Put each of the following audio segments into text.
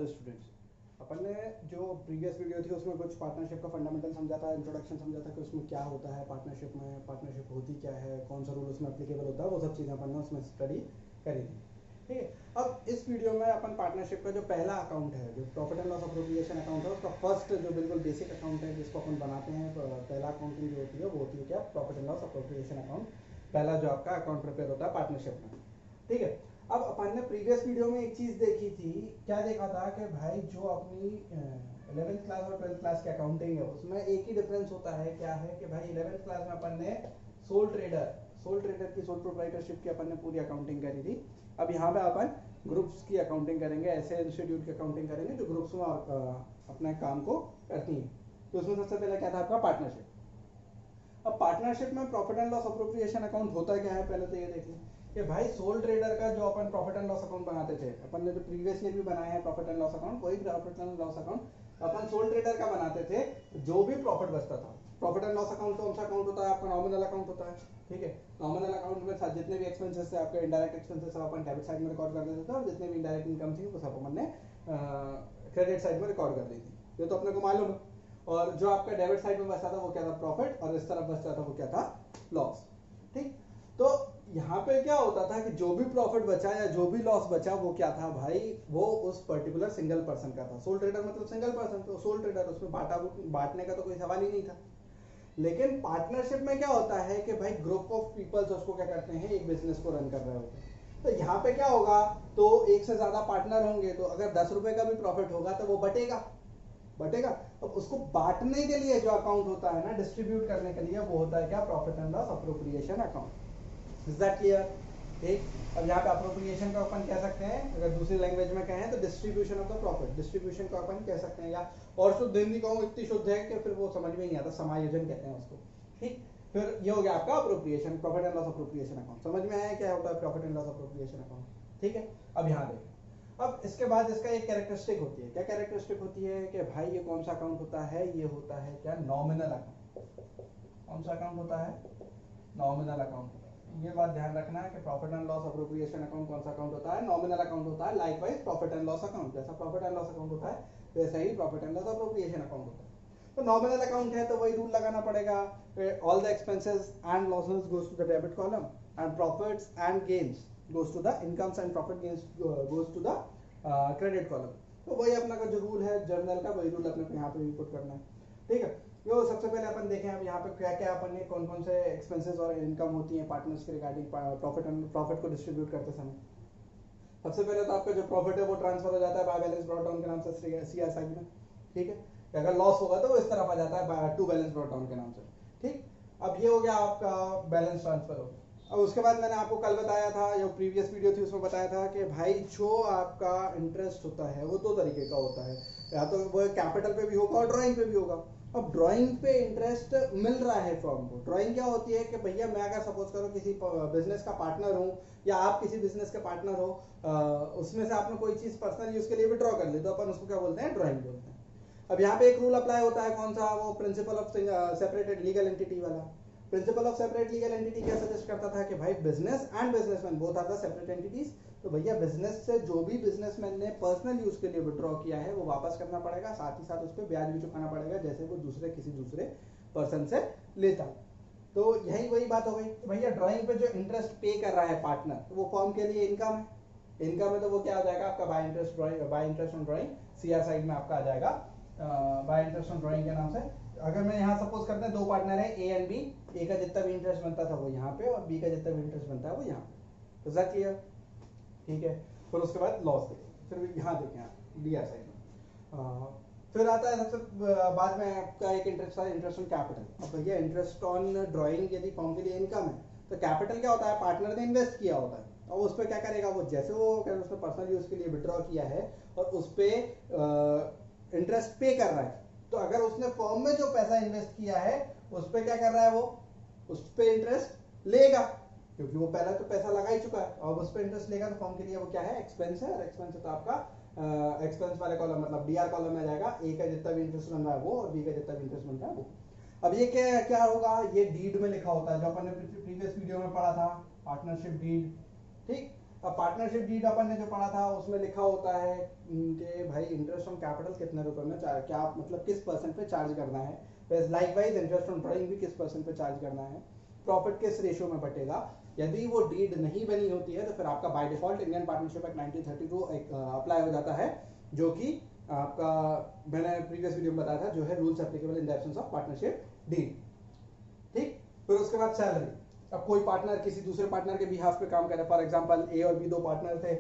All the students. अपन ने जो previous video थी उसमें कुछ पार्टनरशिप का फंडामेंटल समझा था, इंट्रोडक्शन समझा था कि उसमें क्या होता है पार्टनरशिप में, पार्टनरशिप होती क्या है, कौन सा रूल उसमें एप्लीकेबल होता है, वो सब चीज़ें अपन ने उसमें स्टडी करी थी। ठीक है, अब इस वीडियो में अपन पार्टनरशिप का जो पहला अकाउंट है, जो profit and loss appropriation account है, उसका फर्स्ट जो बिल्कुल बेसिक अकाउंट है जिसको अपन बनाते हैं, पहला अकाउंटिंग जो होती है वो होती है क्या, profit and loss appropriation account. पहला जो आपका अकाउंट प्रिपेयर होता है पार्टनरशिप में। ठीक है, अब अपन ने प्रीवियस वीडियो में एक चीज देखी थी, क्या देखा था कि भाई जो अपनी 11th क्लास और 12th क्लास की अकाउंटिंग है उसमें एक ही डिफरेंस होता है, क्या है कि भाई 11th क्लास में अपन ने सोल ट्रेडर की, सोल प्रोप्राइटरशिप की अपन ने पूरी अकाउंटिंग करी थी। अब यहाँ पे अपन ग्रुप्स की अकाउंटिंग करेंगे, ऐसे इंस्टीट्यूट की अकाउंटिंग करेंगे जो ग्रुप्स में अपने काम को करती हैं। तो उसमें सबसे पहले क्या था आपका पार्टनरशिप। अब पार्टनरशिप में profit and loss appropriation account होता क्या है, पहले तो ये देख लें कि भाई सोल ट्रेडर का जो अपन प्रॉफिट एंड लॉस अकाउंट बनाते थे, अपन ने जो प्रीवियस ईयर भी बनाया है प्रॉफिट एंड लॉस अकाउंट, वही profit and loss account upon soul trader का बनाते थे। जो भी प्रॉफिट बचता था, प्रॉफिट एंड लॉस अकाउंट कौन सा अकाउंट होता है आपका, नॉमिनल अकाउंट होता है। ठीक है, नॉमिनल अकाउंट में जितने भी एक्सपेंसेस थे आपके, इनडायरेक्ट एक्सपेंसेस सब अपन डेबिट साइड में रिकॉर्ड कर देते थे, और जितने भी इनडायरेक्ट इनकम थी वो सब अपन ने क्रेडिट साइड में रिकॉर्ड कर दी थी। ये तो अपने को मालूम है। और जो आपका डेबिट साइड में बचता था वो क्या था, प्रॉफिट, और इस तरफ बचता था वो क्या था, लॉस। ठीक, तो यहाँ पे क्या होता था कि जो भी प्रॉफिट बचा या जो भी लॉस बचा वो क्या था भाई, वो उस पर्टिकुलर सिंगल पर्सन का था। सोल ट्रेडर मतलब सिंगल पर्सन, तो सोल ट्रेडर, उसमें बांटने का तो कोई सवाल ही नहीं था। लेकिन पार्टनरशिप में क्या होता है कि भाई ग्रुप ऑफ पीपल्स उसको क्या करते हैं, एक बिजनेस को रन कर रहे होते हैं। तो यहाँ पे क्या होगा, तो एक से ज्यादा पार्टनर होंगे, तो अगर 10 रुपए का भी प्रॉफिट होगा तो वो बटेगा। अब उसको बांटने के लिए जो अकाउंट होता है ना, डिस्ट्रीब्यूट करने के लिए, वो होता है क्या, profit and loss appropriation account. Is that clear? ठीक, अब यहाँ पे अप्रोप्रिएशन का अपन कह सकते हैं, अगर दूसरी लैंग्वेज में कहें तो distribution of the profit, distribution को अपन कह सकते हैं, या और शुद्ध हिंदी कहूँ इतनी शुद्ध है कि फिर वो समझ में नहीं आता, समायोजन कहते हैं उसको। ठीक, फिर ये हो गया आपका appropriation, profit and loss appropriation account. समझ में आया क्या होता है profit and loss appropriation account? ठीक है, अब यहाँ देखें, अब इसके बाद इसका एक कैरेक्टरिस्टिक होती है। क्या कैरेक्टरिस्टिक होती है कि भाई ये कौन सा अकाउंट होता है, ये होता है क्या, नॉमिनल अकाउंट। कौन सा अकाउंट होता है, नॉमिनल अकाउंट। ये बात ध्यान रखना है कि profit and loss appropriation account कौन सा अकाउंट होता है, नॉमिनल अकाउंट होता है। Likewise profit and loss account, जैसा प्रॉफिट एंड लॉस अकाउंट होता है वैसा ही profit and loss appropriation account होता है। तो नॉमिनल अकाउंट है तो वही रूल लगाना पड़ेगा, all the expenses and losses goes to the debit column, and profits and gains goes to the incomes, and profit gains goes to the credit column. तो वही अपना का जो रूल है जर्नल का, वही रूल अपने को यहाँ पे इनपुट करना है। ठीक है, तो सबसे पहले अपन देखें अब यहाँ पे क्या क्या अपन ने कौन कौन से एक्सपेंसेस और इनकम होती है पार्टनर्स के रिगार्डिंग प्रॉफिट को डिस्ट्रीब्यूट करते समय। सबसे पहले तो आपका जो प्रॉफिट है वो ट्रांसफर हो जाता है बाय बैलेंस ब्रॉट डाउन के नाम से सीआर साइड में। ठीक है, अगर लॉस होगा तो वो इस तरफ आ जाता है टू बैलेंस ब्रॉट डाउन के नाम से। ठीक, अब ये हो गया आपका बैलेंस ट्रांसफर हो गया। अब उसके बाद मैंने आपको कल बताया था, जो प्रीवियस वीडियो थी उसमें बताया था कि भाई जो आपका इंटरेस्ट होता है वो दो तरीके का होता है, या तो वो कैपिटल पे भी होगा और ड्राइंग पे भी होगा। अब ड्राइंग पे इंटरेस्ट मिल रहा है फर्म को। ड्राइंग क्या होती है कि भैया मैं अगर सपोज करो किसी बिजनेस का पार्टनर हूँ, या आप किसी बिजनेस के पार्टनर हो, उसमें से आपने कोई चीज पर्सनल यूज के लिए विड्रॉ कर ली, तो अपन उसको क्या बोलते हैं, ड्राइंग बोलते हैं। अब यहाँ पे एक रूल अप्लाई होता है, कौन सा, वो principle of separated legal entity वाला। Principle of separate legal entity क्या सजेस्ट करता था कि भाई business and businessman both are the separate entities. तो भैया बिजनेस से जो भी बिजनेसमैन ने पर्सनल यूज के लिए विड्रॉ किया है वो वापस करना पड़ेगा, साथ ही साथ उस पर ब्याज भी चुकाना पड़ेगा, जैसे वो किसी दूसरे पर्सन से लेता। तो यही वही बात हो गई, तो भैया ड्राइंग पे जो इंटरेस्ट पे कर रहा है पार्टनर, तो वो फर्म के लिए इनकम है। इनकम है तो वो क्या आ जाएगा आपका, bye interest on drawing, CR side में आपका आ जाएगा बाय इंटरेस्ट ऑन ड्राइंग के नाम से। अगर मैं यहाँ सपोज करते हैं दो पार्टनर है ए एंड बी, ए का जितना भी इंटरेस्ट बनता था वो यहाँ पे, और बी का जितना भी इंटरेस्ट बनता है वो यहाँ पे। तो क्लियर? ठीक है, फिर उसके बाद लॉस देखें, फिर यहाँ देखें आप डीआर साइड में। फिर आता है सबसे बाद में आपका एक इंटरेस्ट है, इंटरेस्ट ऑन कैपिटल। अब भैया इंटरेस्ट ऑन ड्राइंग यदि फॉर्म के लिए इनकम है, तो कैपिटल क्या होता है, पार्टनर ने इन्वेस्ट किया होता है, और उस पर क्या करेगा वो, जैसे वो उसने पर्सनल यूज के लिए विड्रॉ किया है और उस पर इंटरेस्ट पे कर रहा है, तो अगर उसने फॉर्म में जो पैसा इन्वेस्ट किया है उस पर क्या कर रहा है, वो उस पर इंटरेस्ट लेगा, क्योंकि वो पहले तो पैसा लगा ही चुका है, और उस पर इंटरेस्ट लेगा। तो फॉर्म के लिए वो क्या है, एक्सपेंस है, और एक्सपेंस है तो आपका एक्सपेंस वाले कॉलम मतलब डीआर कॉलम में जाएगा। ए का जितना भी इंटरेस्ट बन रहा है वो, और बी का जितना भी इंटरेस्ट बन रहा है वो। अब ये क्या क्या होगा, ये डीड में लिखा होता है, जो अपन ने प्रीवियस वीडियो में पढ़ा था, पार्टनरशिप डीड। ठीक, अब पार्टनरशिप डीड अपन ने जो पढ़ा था उसमें लिखा होता है कि भाई इंटरेस्ट ऑन कैपिटल कितने रुपए में क्या मतलब किस परसेंट पे चार्ज करना है, लाइकवाइज इंटरेस्ट ऑन ड्राइंग भी किस परसेंट पे चार्ज करना है, प्रॉफिट किस रेशियो में बटेगा। यदि वो डीड नहीं बनी होती है तो फिर आपका by default Indian partnership act 1932 apply हो जाता है, जो कि आपका मैंने प्रीवियस वीडियो में बताया था जो है rules applicable in the absence of partnership deed. ठीक, फिर उसके बाद सैलरी। अब कोई पार्टनर किसी दूसरे पार्टनर के बिहाफ पे काम करे, फॉर एग्जांपल ए और बी दो पार्टनर थे,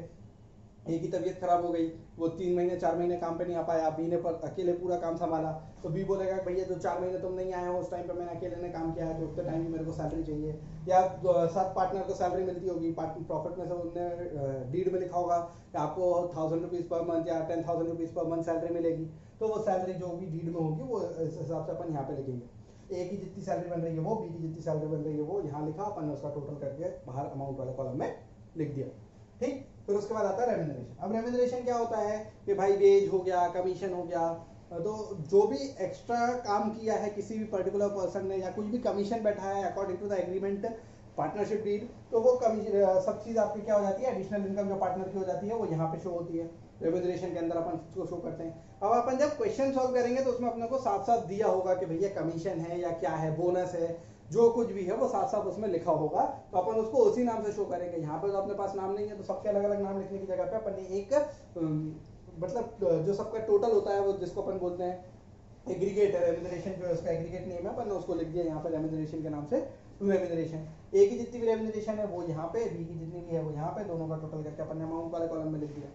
ए की तबीयत खराब हो गई, वो 3 महीने 4 महीने काम पे नहीं आ पाया, बी ने अकेले पूरा काम संभाला, तो बी बोलेगा भैया जो 4 महीने तुम नहीं आए हो उस टाइम पे मैंने अकेले ने काम किया है तो उतने टाइम में मेरे को सैलरी चाहिए। या सब पार्टनर को सैलरी मिलती होगी, प्रॉफिट में से उनने डीड में लिखा होगा कि आपको 1000 रुपीज पर मंथ या 10,000 रुपीज पर मंथ सैलरी मिलेगी, तो वो सैलरी जो भी डीड में होगी वो इस हिसाब से अपन यहाँ पे लिखेंगे, ए की जितनी सैलरी बन रही है वो, बी की जितनी सैलरी बन रही है वो, यहाँ लिखा अपन ने उसका टोटल करके बाहर अमाउंट वाले कॉलम में लिख दिया। ठीक, फिर उसके बाद आता है रेम्यूनरेशन। अब रेम्यूनरेशन क्या होता है कि भाई वेज हो गया, कमीशन हो गया, तो जो भी एक्स्ट्रा काम किया है किसी भी पर्टिकुलर पर्सन ने या कुछ भी कमीशन बैठा है according to the agreement partnership deed, तो वो कमीशन सब चीज आपकी क्या हो जाती है, एडिशनल इनकम जो पार्टनर की हो जाती है वो यहाँ पे शो होती है, रेम्यूनरेशन के अंदर अपन उसको शो करते हैं। अब अपन जब क्वेश्चन सॉल्व करेंगे तो उसमें अपने को साथ साथ दिया होगा कि भैया कमीशन है या क्या है, बोनस है, जो कुछ भी है वो साथ साथ उसमें लिखा होगा, तो अपन उसको उसी नाम से शो करेंगे। यहाँ पे तो अपने पास नाम नहीं है तो सबके अलग अलग नाम लिखने की जगह पे अपन ने एक मतलब जो सबका टोटल होता है वो जिसको अपन बोलते हैं एग्रीगेट है, रेम्यूनरेशन जो है उसका एग्रीगेट नेम है, अपन ने उसको लिख दिया यहाँ पे रेम्यूनरेशन के नाम से रेम्यूनरेशन। ए की जितनी भी रेम्यूनरेशन है वो यहाँ पे, बी की जितनी भी है वो यहाँ पे, दोनों का टोटल करके अपन ने अमाउंट वाले कॉलम में लिख दिया।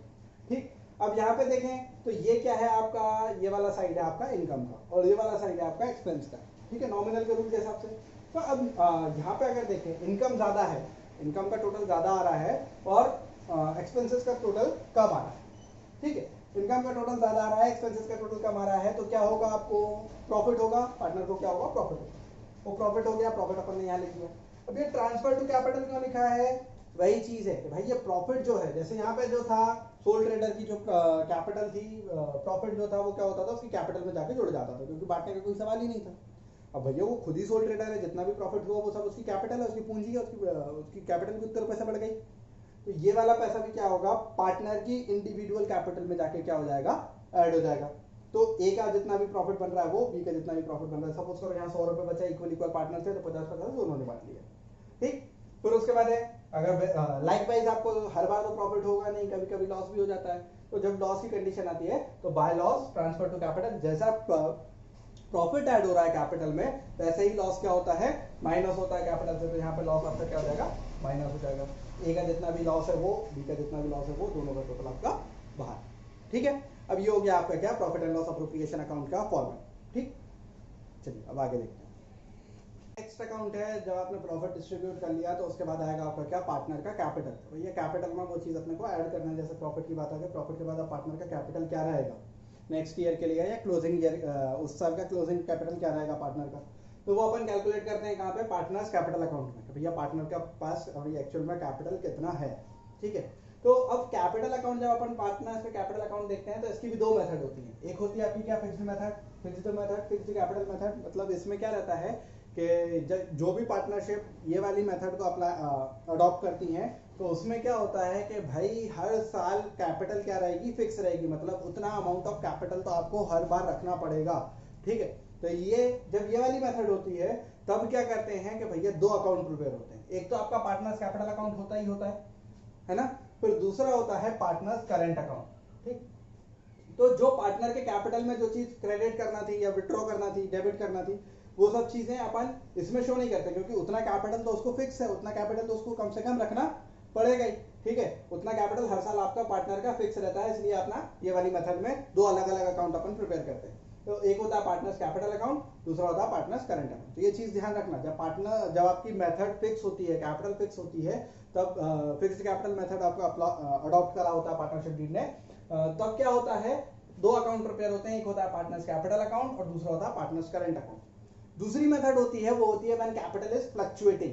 ठीक, अब यहाँ पे देखें तो ये क्या है आपका, ये वाला साइड है आपका इनकम का और ये वाला साइड है आपका एक्सपेंस का। ठीक है, नॉमिनल के रूल के हिसाब से। तो अब यहाँ पे अगर देखें इनकम ज्यादा है, इनकम का टोटल ज्यादा आ रहा है और एक्सपेंसेस का टोटल कम आ रहा है। ठीक है, इनकम का टोटल ज्यादा आ रहा है, एक्सपेंसेस का टोटल कम आ रहा है, तो क्या होगा, आपको प्रॉफिट होगा, पार्टनर को क्या होगा, प्रॉफिट होगा। वो प्रॉफिट हो गया, प्रॉफिट अपन ने यहाँ लिख दिया। अब ये ट्रांसफर टू कैपिटल क्यों लिखा है, वही चीज है कि भाई ये प्रॉफिट जो है, जैसे यहाँ पे जो था सोल ट्रेडर की जो कैपिटल थी, प्रॉफिट जो था वो क्या होता था, उसकी कैपिटल में जाके जुड़ जाता था, क्योंकि बांटने का कोई सवाल ही नहीं था। अब भैया वो खुद ही सोल ट्रेडर है, जितना भी प्रॉफिट हुआ वो सब उसकी कैपिटल है, उसकी पूंजी है, उसकी कैपिटल के उत्तर पैसे बढ़ गई, तो ये वाला पैसा भी क्या होगा, पार्टनर की इंडिविजुअल कैपिटल में जाके क्या हो जाएगा, ऐड हो जाएगा। तो ए का जितना भी प्रॉफिट बन रहा है वो, बी का जितना भी प्रॉफिट बन रहा है, सपोज करो यहाँ 100 रुपए बचा, इक्वल इक्वल पार्टनर थे तो 50-50 दोनों ने बांट लिया। ठीक, फिर उसके बाद है अगर लाइकवाइज आपको हर बार तो प्रॉफिट होगा नहीं, कभी कभी लॉस भी हो जाता है, तो जब लॉस की कंडीशन आती है तो by loss transfer to capital, जैसा प्रॉफिट ऐड हो रहा है कैपिटल में वैसे ही लॉस क्या होता है, माइनस होता है कैपिटल से, तो यहाँ पे लॉस आपका क्या हो जाएगा, माइनस हो जाएगा। ए का जितना भी लॉस है वो, बी का जितना भी लॉस है वो, दोनों का टोटल आपका बाहर। ठीक है, अब ये हो गया आपका क्या, profit and loss appropriation account का फॉर्मेट। ठीक, चलिए अब आगे देखते हैं। नेक्स्ट अकाउंट है, जब आपने प्रॉफिट डिस्ट्रीब्यूट कर लिया तो उसके बाद आएगा आपका क्या, पार्टनर का कैपिटल। तो ये कैपिटल में वो चीज अपने को ऐड करना है, जैसे प्रॉफिट की बात आ गई, प्रॉफिट के बाद अब पार्टनर का कैपिटल क्या रहेगा नेक्स्ट ईयर के लिए या क्लोजिंग ईयर, उस साल का क्लोजिंग कैपिटल क्या रहेगा पार्टनर का, तो वो अपन कैलकुलेट करते हैं कहाँ पे, पार्टनर्स कैपिटल अकाउंट में, भैया पार्टनर के पास अभी एक्चुअल में कैपिटल कितना है। ठीक है, तो अब कैपिटल अकाउंट जब अपन पार्टनर्स का कैपिटल अकाउंट देखते हैं तो इसकी भी दो मेथड होती है, एक होती है आपकी क्या, fixed method, fixed capital method. मतलब इसमें क्या रहता है कि जो भी पार्टनरशिप ये वाली मेथड को अप्लाई अडॉप्ट करती हैं तो उसमें क्या होता है कि भाई हर साल कैपिटल क्या रहेगी, फिक्स रहेगी, मतलब उतना अमाउंट ऑफ कैपिटल तो आपको हर बार रखना पड़ेगा। ठीक है, तो ये जब ये वाली मेथड होती है तब क्या करते हैं कि भैया दो अकाउंट प्रिपेयर होते हैं, एक तो आपका पार्टनर्स कैपिटल अकाउंट होता ही होता है ना, फिर दूसरा होता है पार्टनर्स करंट अकाउंट। ठीक, तो जो पार्टनर के कैपिटल में जो चीज क्रेडिट करना थी या विड्रॉ करना थी, डेबिट करना थी, वो सब चीजें अपन इसमें शो नहीं करते, क्योंकि उतना कैपिटल तो उसको फिक्स है, उतना कैपिटल तो उसको कम से कम रखना पड़ेगा ही। ठीक है, उतना कैपिटल हर साल आपका पार्टनर का फिक्स रहता है, इसलिए अपना ये वाली मेथड में दो अलग अलग अकाउंट अपन प्रिपेयर करते हैं। तो एक होता है पार्टनर्स कैपिटल अकाउंट, दूसरा होता है पार्टनर्स करंट अकाउंट। तो ये चीज ध्यान रखना, जब आपकी मेथड फिक्स होती है, कैपिटल फिक्स होती है, तब फिक्स्ड कैपिटल मेथड आपका अडॉप्ट करा होता है पार्टनरशिप डीड ने, तब क्या होता है, दो अकाउंट प्रिपेयर होते हैं, एक होता है पार्टनर्स कैपिटल अकाउंट और दूसरा होता है पार्टनर्स करंट अकाउंट। दूसरी मेथड होती है वो होती है व्हेन कैपिटल इज फ्लक्चुएटिंग,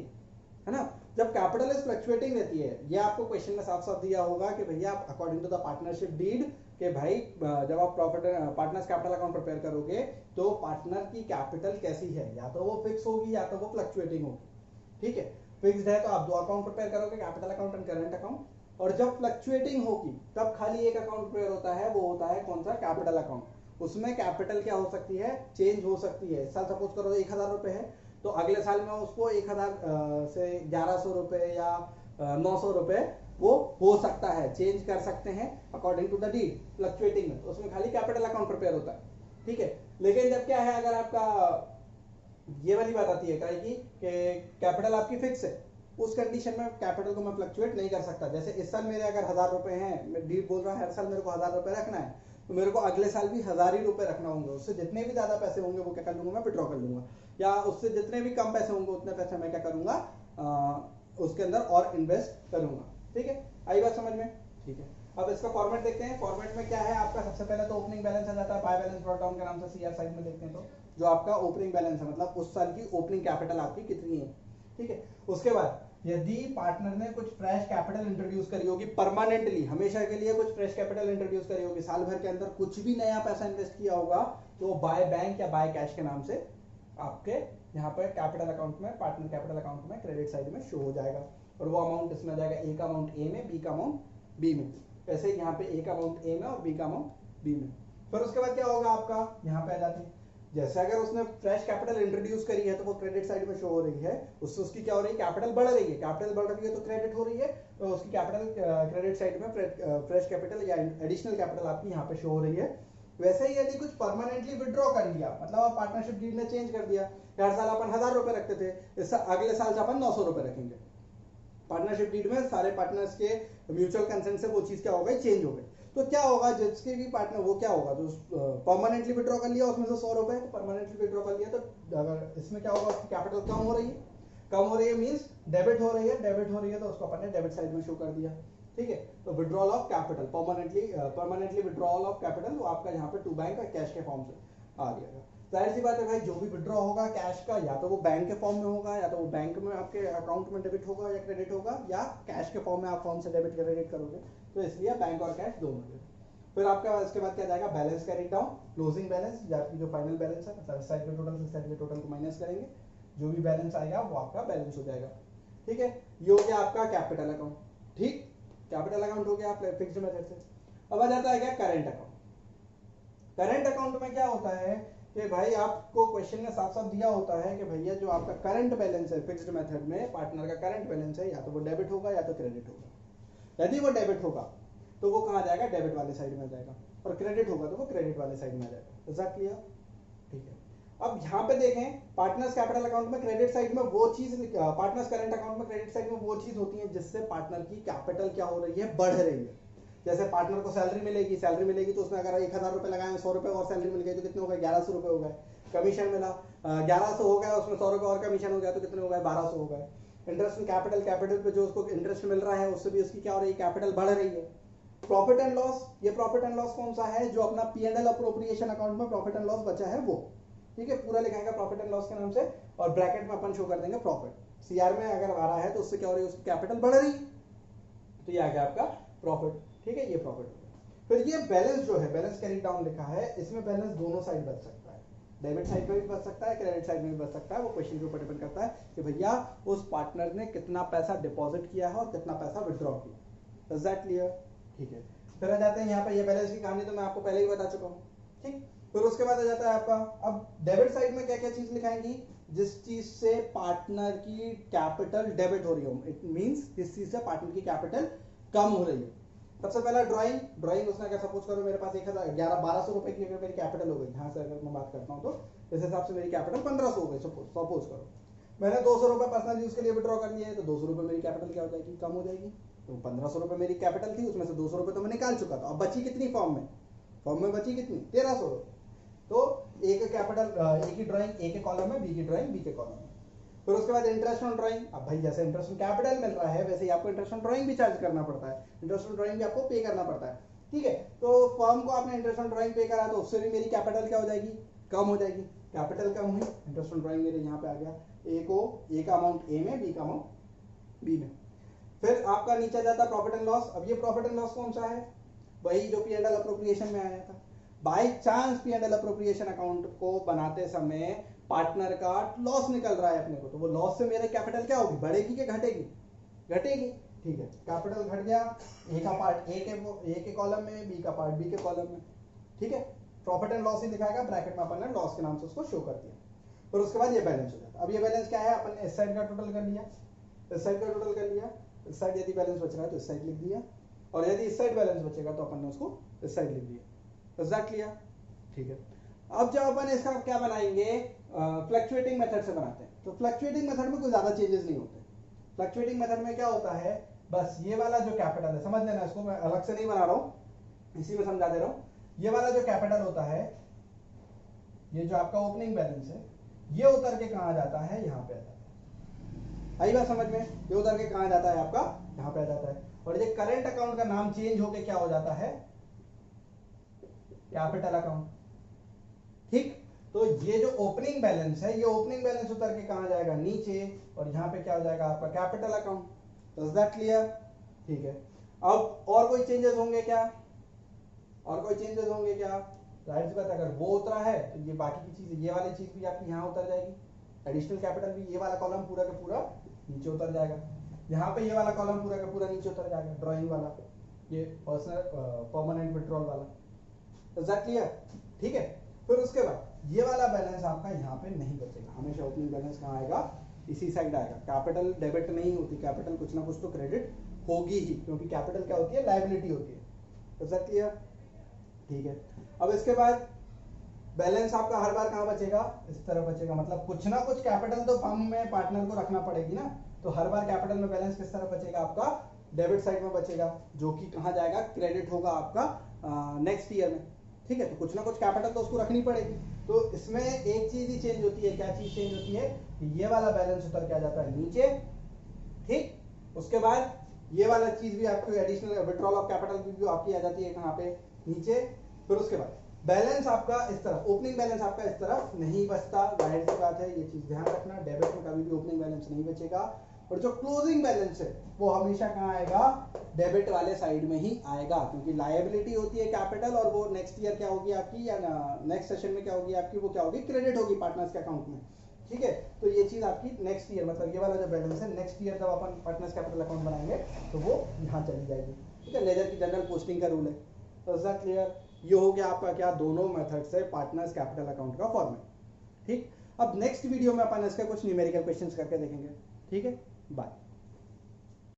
है ना, जब कैपिटल इज फ्लक्चुएटिंग रहती है, ये आपको क्वेश्चन में साफ साफ दिया होगा कि भैया आप according to the partnership deed के भाई जब आप profit partners capital account prepare करोगे तो पार्टनर की कैपिटल कैसी है, या तो वो फिक्स होगी या तो वो फ्लक्चुएटिंग होगी। ठीक है, फिक्स्ड है तो आप दो अकाउंट प्रिपेयर करोगे, capital account and current account, और जब फ्लक्चुएटिंग होगी तब खाली एक अकाउंट प्रिपेयर होता है, वो होता है कौन सा, कैपिटल अकाउंट। उसमें कैपिटल क्या हो सकती है, चेंज हो सकती है। इस साल सपोज करो 1000 रुपए है, तो अगले साल में उसको 1000 से 1100 रुपए या 900 रुपए वो हो सकता है, चेंज कर सकते हैं according to the deed fluctuating में। तो उसमें खाली कैपिटल अकाउंट प्रिपेयर होता है, ठीक है। लेकिन जब क्या है, अगर आपका ये वाली बात आती है क्या कि कैपिटल आपकी फिक्स है, उस कंडीशन में कैपिटल को मैं फ्लक्चुएट नहीं कर सकता। जैसे इस साल मेरे अगर 1000 रुपए हैं, डीड बोल रहा है हर साल मेरे को 1000 रुपए रखना है, तो मेरे को अगले साल भी 1000 ही रुपए रखना होंगे। उससे जितने भी ज्यादा पैसे होंगे वो क्या कर लूंगा, मैं विड्रॉ कर लूंगा, या उससे जितने भी कम पैसे होंगे उतने पैसे मैं क्या करूंगा, उसके अंदर और इन्वेस्ट करूंगा, ठीक है। आई बात समझ में, ठीक है। अब इसका फॉर्मेट देखते हैं। फॉर्मेट में क्या है आपका, सबसे पहले तो ओपनिंग बैलेंस आ जाता है, बाय बैलेंस ब्रॉट डाउन के नाम से सीआर साइड में देखते हैं। तो जो आपका ओपनिंग बैलेंस है, मतलब उस साल की ओपनिंग कैपिटल आपकी कितनी है, ठीक है। उसके बाद यदि पार्टनर ने कुछ फ्रेश कैपिटल इंट्रोड्यूस करी होगी, परमानेंटली हमेशा के लिए कुछ फ्रेश कैपिटल इंट्रोड्यूस करी होगी, साल भर के अंदर कुछ भी नया पैसा इन्वेस्ट किया होगा, तो बाय बैंक या बाय कैश के नाम से आपके यहाँ पर कैपिटल अकाउंट में, पार्टनर कैपिटल अकाउंट में क्रेडिट साइड में शो हो जाएगा। और वो अमाउंट इसमें आ जाएगा, ए का अमाउंट ए में, बी का अमाउंट बी में। ऐसे यहाँ पे ए का अमाउंट ए में और बी का अमाउंट बी में। फिर उसके बाद क्या होगा आपका, यहाँ पे आ जाते हैं, जैसे अगर उसने फ्रेश कैपिटल इंट्रोड्यूस करी है तो वो क्रेडिट साइड में शो हो रही है, उससे उसकी क्या हो रही है, कैपिटल बढ़ रही है। कैपिटल बढ़ रही है तो क्रेडिट हो रही है, तो उसकी कैपिटल क्रेडिट साइड में फ्रेश कैपिटल या एडिशनल कैपिटल आपकी यहाँ पे शो हो रही है। वैसे ही यदि कुछ परमानेंटली विड्रॉ कर लिया, मतलब आप पार्टनरशिप डीड में चेंज कर दिया, हर साल अपन 1000 रुपए रखते थे, इस अगले साल से अपन 900 रुपए रखेंगे। पार्टनरशिप डीड में सारे पार्टनर्स के म्यूचुअल कंसेंट से वो चीज क्या हो गई, चेंज हो गई। तो क्या होगा, जिसके भी पार्टनर वो क्या होगा, जो परमानेंटली विड्रॉ कर लिया उसमें से 100 रुपए तो परमानेंटली विड्रॉ कर लिया, तो अगर इसमें क्या होगा, उसकी कैपिटल कम हो रही है, कम हो रही है मींस डेबिट हो रही है, डेबिट हो रही है तो उसको अपन ने डेबिट साइड में शो कर दिया, ठीक है। तो withdrawal of capital, permanently withdrawal of capital वो आपका यहाँ पे टू बैंक और कैश के फॉर्म से आ गया। जाहिर सी बात है भाई, जो भी विड्रॉ होगा कैश का, या तो वो बैंक के फॉर्म में होगा, या तो वो बैंक में आपके अकाउंट में डेबिट होगा या क्रेडिट होगा, या कैश के फॉर्म में आप फॉर्म से डेबिट क्रेडिट करोगे, तो इसलिए बैंक और कैश दोनों में। फिर आपका इसके बाद क्या जाएगा, balance carry down, closing balance, आपकी जो फाइनल बैलेंस है, मतलब इस साइड के टोटल से इस साइड के टोटल को माइनस करेंगे, जो भी बैलेंस आएगा वो आपका बैलेंस हो जाएगा, ठीक है। ये हो गया आपका कैपिटल अकाउंट, ठीक, कैपिटल अकाउंट हो गया फिक्स्ड मेथड से। अब आ जाता है क्या, करंट अकाउंट। करंट अकाउंट में क्या होता है कि भाई आपको क्वेश्चन में साफ साफ दिया होता है कि भैया जो आपका करंट बैलेंस है फिक्स्ड मेथड में, पार्टनर का करंट बैलेंस है, या तो वो डेबिट होगा या तो क्रेडिट होगा। यदि वो डेबिट होगा तो वो कहाँ जाएगा, डेबिट वाले साइड में जाएगा, और क्रेडिट होगा तो वो क्रेडिट वाले साइड में जाएगा। इज दैट क्लियर, ठीक है। अब यहाँ पे देखें, पार्टनर्स कैपिटल अकाउंट में क्रेडिट साइड में वो चीज, पार्टनर्स करंट अकाउंट में क्रेडिट साइड में वो चीज होती है जिससे पार्टनर की कैपिटल क्या हो रही है, बढ़ रही है। जैसे पार्टनर को सैलरी मिलेगी तो उसने अगर 1000 रुपए लगाए, 100 रुपए और सैलरी मिल गई तो कितने हो गए, 1100 रुपए हो गए। कमीशन मिला 1100 हो गया, उसमें 100 रुपए और कमीशन हो गया तो कितने हो गए, 1200 हो गए। इंटरेस्ट इन कैपिटल पे जो उसको इंटरेस्ट मिल रहा है उससे भी उसकी क्या हो रही है, कैपिटल बढ़ रही है। प्रॉफिट एंड लॉस, ये प्रॉफिट एंड लॉस कौन सा है, जो अपना P&L अप्रोप्रिएशन अकाउंट में प्रॉफिट एंड लॉस बचा है वो, ठीक है, पूरा लिखाएगा प्रॉफिट एंड लॉस के नाम से, और ब्रैकेट में अपन शो कर देंगे प्रॉफिट। सीआर में अगर आ रहा है तो उससे क्या हो रही है, उसकी कैपिटल बढ़ रही है, तो ये आ गया आपका प्रॉफिट, ठीक है, ये प्रॉफिट हो गया। फिर ये बैलेंस जो है, बैलेंस कैरी डाउन लिखा है, इसमें बैलेंस दोनों साइड बच सकता है, डेबिट साइड में भी बच सकता है, क्रेडिट साइड में भी बच सकता है। वो क्वेश्चन के ऊपर डिपेंड करता है कि भैया उस पार्टनर ने कितना पैसा डिपॉजिट किया है और कितना पैसा विड्रॉ किया। इज दैट क्लियर, ठीक है। फिर आ जाते हैं यहाँ पे, ये बैलेंस की कहानी तो मैं आपको पहले ही बता चुका हूँ, ठीक। फिर उसके बाद आ जाता है आपका, अब डेबिट साइड में क्या क्या चीज लिखाएंगी, जिस चीज से पार्टनर की कैपिटल डेबिट हो रही हो, इट मींस जिस चीज से पार्टनर की कैपिटल कम हो रही है। सबसे पहला ड्राइंग उसने अगर सपोज करो मेरे पास 1200 रुपए की अगर मेरी कैपिटल हो गई, यहाँ से अगर मैं बात करता हूँ तो इस हिसाब से मेरी कैपिटल 1500 हो गई, सपोज करो मैंने 200 रुपए पर्सनल यूज के लिए विड्रॉ कर लिए है, तो 200 रुपए मेरी कैपिटल क्या हो जाएगी, कम हो जाएगी। तो 1500 रुपए मेरी कैपिटल थी, उसमें से 200 रुपए तो मैं निकाल चुका था, अब बची कितनी फॉर्म में बची कितनी, 1300 रुपए। तो एक कैपिटल, एक ही ड्राइंग ए के कॉलम में, बी की ड्राइंग बी के कॉलम में। फिर उसके बाद इंटरेस्ट ऑन ड्राइंग, अब भाई जैसे इंटरेस्ट ऑन कैपिटल मिल रहा है वैसे ही आपको इंटरेस्ट ऑन ड्राइंग भी चार्ज करना पड़ता है, इंटरेस्ट ऑन ड्राइंग भी आपको पे करना पड़ता है, ठीक है। तो फर्म को आपने इंटरेस्ट ऑन ड्राइंग पे करा तो उससे भी मेरी कैपिटल क्या हो जाएगी, कम हो जाएगी। कैपिटल कम हुई, इंटरेस्ट ऑन ड्राइंग मेरे यहाँ पे आ गया, ए का अमाउंट ए में, बी का अमाउंट बी में। फिर आपका नीचे जाता है प्रॉफिट एंड लॉस। अब ये प्रॉफिट एंड लॉस कौन सा है, वही जो P&L अप्रोप्रिएशन में आया था। By chance P&L appropriation account को बनाते समय पार्टनर का लॉस निकल रहा है अपने को, तो वो लॉस से मेरे कैपिटल क्या होगी, बढ़ेगी कि घटेगी, घटेगी। ठीक है, कैपिटल घट गया, ए का पार्ट ए के कॉलम में, बी का पार्ट बी के कॉलम में, ठीक है। प्रॉफिट एंड लॉस ही दिखाएगा, ब्रैकेट में अपन ने लॉस के नाम से उसको शो कर दिया। फिर उसके बाद ये बैलेंस हो जाता है। अब ये बैलेंस क्या है, अपन ने इस साइड का टोटल कर लिया, इस साइड का टोटल कर लिया, इस साइड यदि बैलेंस बच रहा है तो इस साइड लिख दिया, और यदि इस साइड बैलेंस बचेगा तो अपन ने उसको इस साइड लिख दिया। Is that clear? ठीक है। अब जब अपन इसका क्या बनाएंगे, फ्लक्चुएटिंग मेथड से बनाते हैं, तो फ्लक्चुएटिंग मेथड में कोई ज्यादा चेंजेस नहीं होते। फ्लक्चुएटिंग मेथड में क्या होता है, बस ये वाला जो कैपिटल है, समझ लेना इसको, मैं अलग से नहीं बना रहा हूं, इसी में समझा दे रहा हूं। ये वाला जो कैपिटल होता है, ये जो आपका ओपनिंग बैलेंस है, ये उतर के कहां जाता है, यहां पे आ जाता है। आई बात समझ में? ये उतर के कहां जाता है, आपका यहां पे आ जाता है। और ये करंट अकाउंट का नाम चेंज होके क्या हो जाता है, कैपिटल अकाउंट। ठीक, तो ये जो ओपनिंग बैलेंस है, ये ओपनिंग बैलेंस उतर के कहां जाएगा, नीचे, और यहां पे क्या हो जाएगा आपका capital account. Is that clear? ठीक है। अब और कोई चेंजेस होंगे क्या, और कोई चेंजेस होंगे क्या? जाहिर सी बात है, अगर वो उतरा है तो ये बाकी की चीज, ये वाली चीज भी आपकी यहाँ उतर जाएगी, एडिशनल कैपिटल भी, ये वाला कॉलम पूरा का पूरा नीचे उतर जाएगा, यहाँ पे ये वाला कॉलम पूरा का पूरा नीचे उतर जाएगा, ड्राइंग वाला, ये पर्सनल परमानेंट विड्रॉल वाला। Is that clear? ठीक है। फिर उसके बाद ये वाला बैलेंस आपका यहाँ पे नहीं बचेगा, हमेशा ओपनिंग बैलेंस कहाँ आएगा, इसी साइड आएगा। कैपिटल डेबिट नहीं होती, कैपिटल कुछ ना कुछ तो क्रेडिट होगी ही, क्योंकि कैपिटल क्या होती है, लायबिलिटी होती है। Is that clear? ठीक है। अब इसके बाद बैलेंस आपका हर बार कहां बचेगा, इस तरह बचेगा, मतलब कुछ ना कुछ कैपिटल तो फर्म में पार्टनर को रखना पड़ेगी ना, तो हर बार कैपिटल में बैलेंस किस तरह बचेगा, आपका डेबिट साइड में बचेगा, जो कि कहां जाएगा, क्रेडिट होगा आपका नेक्स्ट ईयर में। ठीक है, तो कुछ ना कुछ कैपिटल तो उसको रखनी पड़ेगी। तो इसमें एक चीज ही चेंज होती है, क्या चीज चेंज होती है, कि ये वाला बैलेंस उतर के आ जाता है नीचे। ठीक, उसके बाद ये वाला चीज भी आपको एडिशनल विड्रॉल ऑफ कैपिटल भी आपकी आ जाती है कहां पे, नीचे। फिर उसके बाद बैलेंस आपका इस तरह, ओपनिंग बैलेंस आपका इस तरफ नहीं बचता, जाहिर सी बात है, ये चीज ध्यान रखना, डेबिट में कभी भी ओपनिंग बैलेंस नहीं बचेगा। और जो क्लोजिंग बैलेंस है वो हमेशा कहां आएगा, डेबिट वाले साइड में ही आएगा, क्योंकि लायबिलिटी होती है कैपिटल, और वो नेक्स्ट ईयर क्या होगी आपकी, या नेक्स्ट सेशन में क्या होगी आपकी, वो क्या होगी, क्रेडिट होगी पार्टनर्स के अकाउंट में। ठीक है, तो ये चीज आपकी नेक्स्ट ईयर, मतलब ये वाला जो बैलेंस है, नेक्स्ट ईयर जब अपन पार्टनर्स कैपिटल अकाउंट बनाएंगे तो वो यहाँ चली जाएगी। ठीक है, लेजर की जनरल पोस्टिंग का रूल है। तो इज दैट क्लियर? ये हो गया आपका क्या, दोनों मेथड से पार्टनर्स कैपिटल अकाउंट का फॉर्मेट। ठीक, अब नेक्स्ट वीडियो में अपन इसके कुछ न्यूमेरिकल क्वेश्चंस करके देखेंगे। ठीक है, बाय।